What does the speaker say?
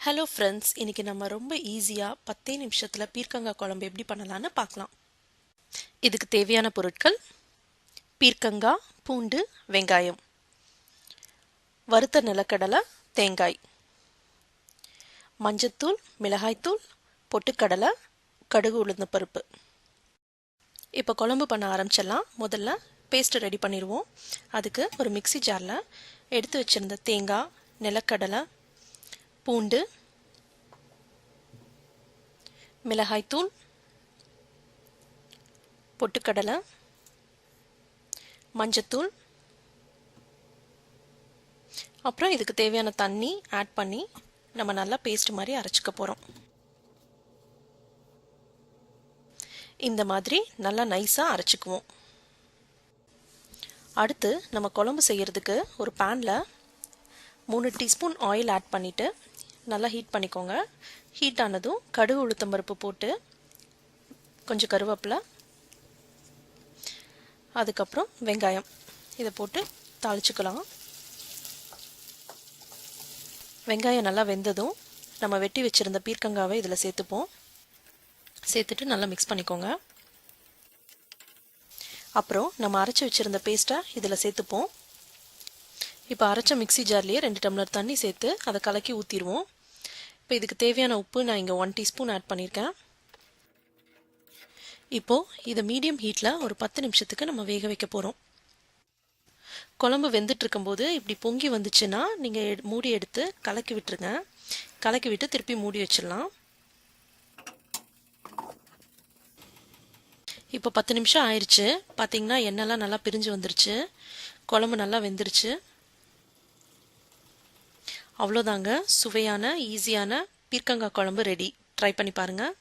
Hello friends, இன்றைக்கி நம்ம ரொம்ப ஈஸியாக 10 நிமிஷத்தில் பீர்க்கங்காய் குழம்பு எப்படி பண்ணலான்னு பார்க்கலாம். இதுக்கு தேவையான பொருட்கள்: பீர்க்கங்காய், பூண்டு, வெங்காயம், வறுத்த நிலக்கடலை, தேங்காய், மஞ்சத்தூள், மிளகாய்த்தூள், பொட்டுக்கடலை, கடுகு, உளுந்த பருப்பு. இப்போ குழம்பு பண்ண ஆரம்பிச்சிடலாம். முதல்ல பேஸ்ட்டு ரெடி பண்ணிடுவோம். அதுக்கு ஒரு மிக்சி ஜாரில் எடுத்து வச்சுருந்த தேங்காய், நிலக்கடலை, பூண்டு, மிளகாய்த்தூள், பொட்டுக்கடலை, மஞ்சத்தூள், அப்புறம் இதுக்கு தேவையான தண்ணி ஆட் பண்ணி நம்ம நல்லா பேஸ்ட் மாதிரி அரைச்சிக்க போகிறோம். இந்த மாதிரி நல்லா நைஸாக அரைச்சிக்குவோம். அடுத்து நம்ம குழம்பு செய்கிறதுக்கு ஒரு பேனில் 3 டீஸ்பூன் ஆயில் ஆட் பண்ணிவிட்டு நல்லா ஹீட் பண்ணிக்கோங்க. ஹீட் ஆனதும் கடுகு, உளுத்தம்பருப்பு போட்டு கொஞ்சம் கருவேப்பிலை, அதுக்கப்புறம் வெங்காயம் இதை போட்டு தாளிச்சுக்கலாம். வெங்காயம் நல்லா வெந்ததும் நம்ம வெட்டி வச்சுருந்த பீர்க்கங்காவை இதில் சேர்த்துப்போம். சேர்த்துட்டு நல்லா மிக்ஸ் பண்ணிக்கோங்க. அப்புறம் நம்ம அரைச்சி வச்சுருந்த பேஸ்ட்டை இதில் சேர்த்துப்போம். இப்போ அரைச்ச மிக்சி ஜார்லேயே 2 டம்ளர் தண்ணி சேர்த்து அதை கலக்கி ஊற்றிடுவோம். இப்போ இதுக்கு தேவையான உப்பு நான் இங்கே 1 டீஸ்பூன் ஆட் பண்ணியிருக்கேன். இப்போது இதை மீடியம் ஹீட்டில் ஒரு 10 நிமிஷத்துக்கு நம்ம வேக வைக்க போகிறோம். குழம்பு வெந்துட்டு இருக்கும்போது இப்படி பொங்கி வந்துச்சுன்னா நீங்கள் மூடி எடுத்து கலக்கி விட்டுருங்க. கலக்கி விட்டு திருப்பி மூடி வச்சிடலாம். இப்போ 10 நிமிஷம் ஆயிடுச்சு. பார்த்தீங்கன்னா எண்ணெய்லாம் நல்லா பிரிஞ்சு வந்துருச்சு. குழம்பு நல்லா வெந்துருச்சு. அவ்வளோதாங்க, சுவையான ஈஸியான பீர்க்கங்காய் குழம்பு ரெடி. ட்ரை பண்ணி பாருங்கள்.